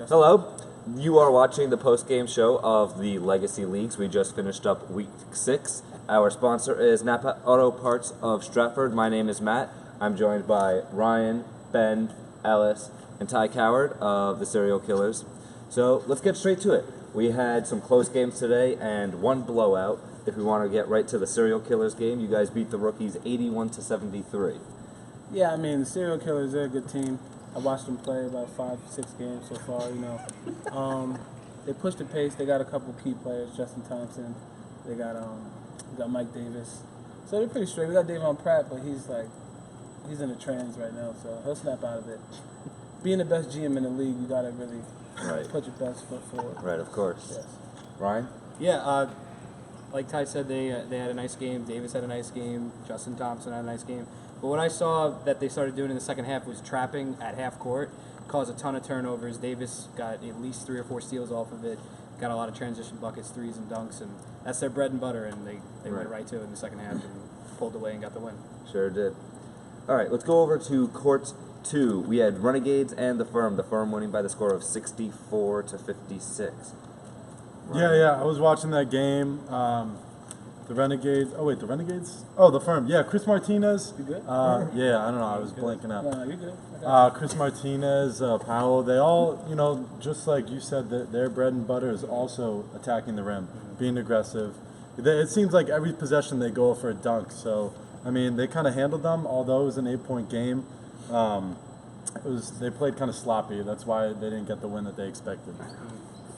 Hello. You are watching the post-game show of the Legacy Leagues. We just finished up Week 6. Our sponsor is Napa Auto Parts of Stratford. My name is Matt. I'm joined by Ryan, Ben, Ellis, and Ty Coward of the Cereal Killers. So let's get straight to it. We had some close games today and one blowout. If we want to get right to the Cereal Killers game, you guys beat the Rookies 81-73. Yeah, I mean, the Cereal Killers, they're a good team. I watched them play about 5-6 games so far, They pushed the pace. They got a couple key players, Justin Thompson. They got Mike Davis. So they're pretty straight. We got Davon Pratt, but he's in a trance right now, so he'll snap out of it. Being the best GM in the league, you got to really put your best foot forward. Right, of course. Yes. Ryan? Yeah, like Ty said, they had a nice game. Davis had a nice game. Justin Thompson had a nice game. But what I saw that they started doing in the second half was trapping at half court, caused a ton of turnovers. Davis got at least 3 or 4 steals off of it, got a lot of transition buckets, threes, and dunks, and that's their bread and butter, and they went right to it in the second half and pulled away and got the win. Sure did. All right, let's go over to Court 2. We had Renegades and the Firm winning by the score of 64-56. Yeah, I was watching that game. The Renegades. Oh, wait, the Renegades? Oh, the Firm. Yeah, Chris Martinez. You good? Yeah, I don't know. I was blanking out. No, you're good. Chris Martinez, Powell, they all, just like you said, their bread and butter is also attacking the rim, being aggressive. It seems like every possession they go for a dunk. So, I mean, they kind of handled them, although it was an 8-point game. They played kind of sloppy. That's why they didn't get the win that they expected.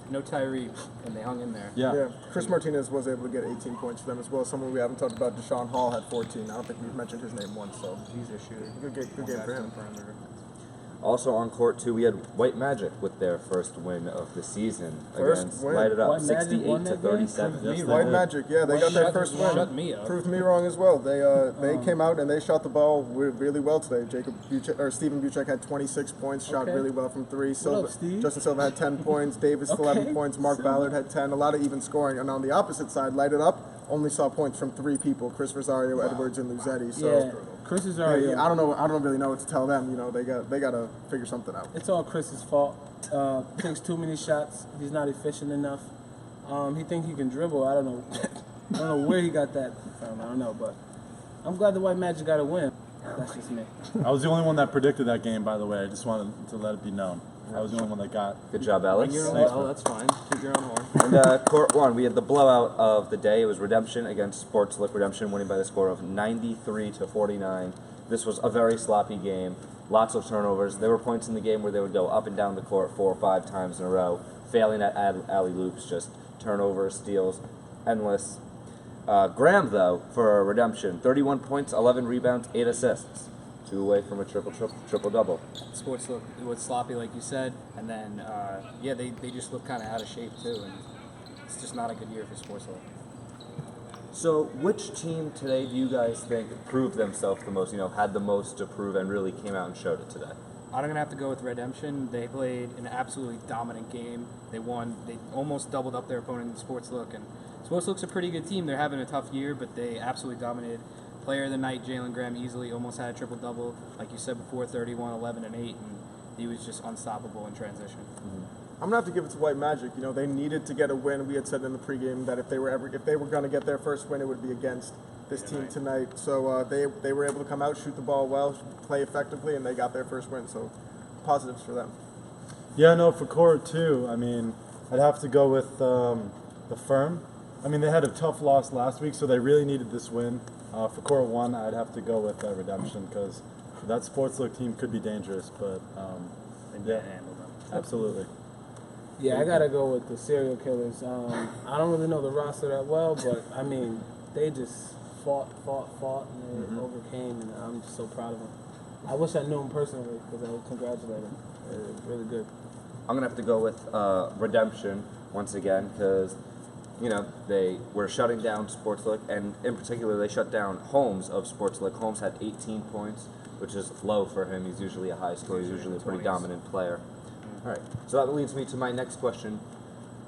No Tyree, and they hung in there. Yeah. Chris Martinez was able to get 18 points for them as well. Someone we haven't talked about, Deshaun Hall, had 14. I don't think we've mentioned his name once, so He's a shooter. good game for him. Also on Court 2, we had White Magic with their first win of the season against win. Light It Up, White Magic won that game? 68-37. Yes, White Magic, yeah, they got their first win. Shut me up. Proved me wrong as well. They came out and they shot the ball really well today. Stephen Buchek had 26 points, shot Okay. really well from 3. What up, Steve? Justin Silva had 10 points. Davis 11 points. Mark Silva. Ballard had 10. A lot of even scoring. And on the opposite side, Light It Up only saw points from 3 people: Chris Rosario, Edwards, and Luzetti. So. Yeah, Chris is already. I don't really know what to tell them. They got to figure something out. It's all Chris's fault. Takes too many shots. He's not efficient enough. He thinks he can dribble. I don't know. I don't know where he got that from. I don't know, but I'm glad the White Magic got a win. That's just me. I was the only one that predicted that game, by the way. I just wanted to let it be known. I was the only one that got. Good job, Alex. Oh, that's fine. Keep your own horn. And Court 1, we had the blowout of the day. It was Redemption against Sportslick. Redemption winning by the score of 93-49. This was a very sloppy game. Lots of turnovers. There were points in the game where they would go up and down the court 4 or 5 times in a row, failing at alley-oops, just turnovers, steals, endless. Graham, though, for Redemption, 31 points, 11 rebounds, 8 assists. 2 away from a triple-double. Sports look it was sloppy, like you said, and then they just look kind of out of shape too, and it's just not a good year for sports look. So, which team today do you guys think proved themselves the most, had the most to prove and really came out and showed it today? I'm going to have to go with Redemption. They played an absolutely dominant game. They won. They almost doubled up their opponent in Sportslook, and Sportslook's a pretty good team. They're having a tough year, but they absolutely dominated. Player of the night, Jalen Graham, easily almost had a triple-double. Like you said before, 31, 11, and 8, and he was just unstoppable in transition. I'm gonna have to give it to White Magic. They needed to get a win. We had said in the pregame that if they were going to get their first win, it would be against this team tonight. So they were able to come out, shoot the ball well, play effectively, and they got their first win. So positives for them. Yeah, no, for Court 2, I mean, I'd have to go with the Firm. I mean, they had a tough loss last week, so they really needed this win. For Court 1, I'd have to go with Redemption because that Sportslook team could be dangerous, but They did handle them. absolutely. Yeah, I gotta go with the Cereal Killers. I don't really know the roster that well, but I mean, they just fought, and they overcame, and I'm just so proud of them. I wish I knew them personally because I would congratulate them. They're really good. I'm going to have to go with Redemption once again because, they were shutting down Sportslick, and in particular, they shut down Holmes of Sportslick. Holmes had 18 points, which is low for him. He's usually a high scorer. He's usually a pretty dominant player. All right, so that leads me to my next question.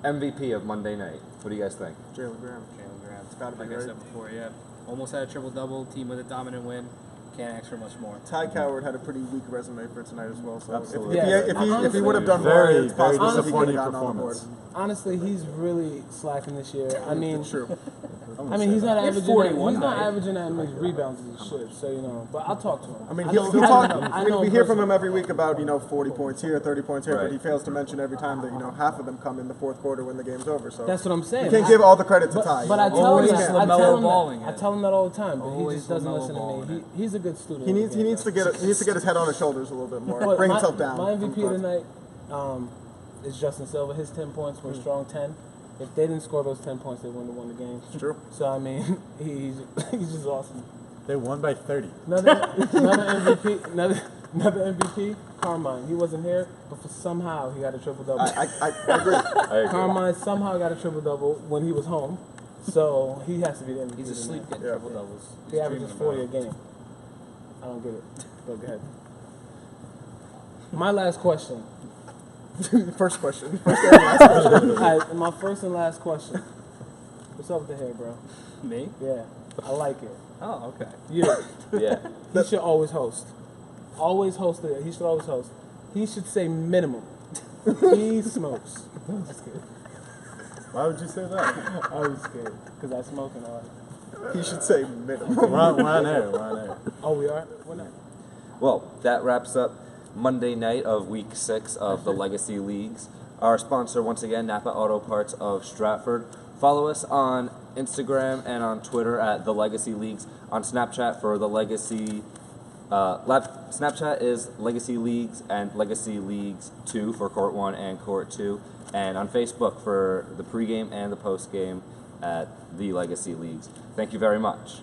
MVP of Monday night. What do you guys think? Jalen Graham. Jalen Graham. It's gotta be like I right. said before, yeah. Almost had a triple-double, team with a dominant win. Can't ask for much more. Ty Coward had a pretty weak resume for tonight as well. So Absolutely. if he would have done more, Very, it's very possible that he could have disappointing gotten on the board. performance. Honestly, he's really slacking this year. I mean, True. he's not He had averaging. 41 He's not night. averaging that many rebounds as he should. So But I'll talk to him. I mean, know- he'll I talk. know- I know We him hear from personally. him every week about 40 points here, 30 points here, Right. but he fails to mention every time that half of them come in the fourth quarter when the game's over. So That's what I'm saying. you can't give all the credit to But, Ty. but I tell him Always that. I LaMelo tell him balling that. I it. tell him that all the time, but he Always just doesn't LaMelo listen to balling me. it. He's a good student. he of the needs game, to get his head on his shoulders a little bit more. But Bring my- himself down. My MVP tonight is Justin Silver. His 10 points were a strong 10. If they didn't score those 10 points, they wouldn't have won the game. It's true. So I mean, he's just awesome. They won by 30. Another MVP, Carmine. He wasn't here, but somehow he got a triple double. I agree. I agree. Carmine somehow got a triple double when he was home, so he has to be the MVP. He's asleep tonight. getting triple doubles. He averages 40 a game. I don't get it, but go ahead. My last question. First question. All right, my first and last question. What's up with the hair, bro? Me? Yeah, I like it. Oh, okay. Yeah, Yeah. he should always host. Always host it. He should always host. He should say minimum. He smokes. Just kidding. Why would you say that? I was scared because I smoke and all that. He should say minimum. We're on air. We're on air. Oh, we are? We're not. Well, that wraps up Monday night of Week 6 of the Legacy Leagues. Our sponsor, once again, Napa Auto Parts of Stratford. Follow us on Instagram and on Twitter at the Legacy Leagues. On Snapchat for the Legacy. Snapchat is Legacy Leagues and Legacy Leagues 2 for Court 1 and Court 2. And on Facebook for the pregame and the postgame at the Legacy Leagues. Thank you very much.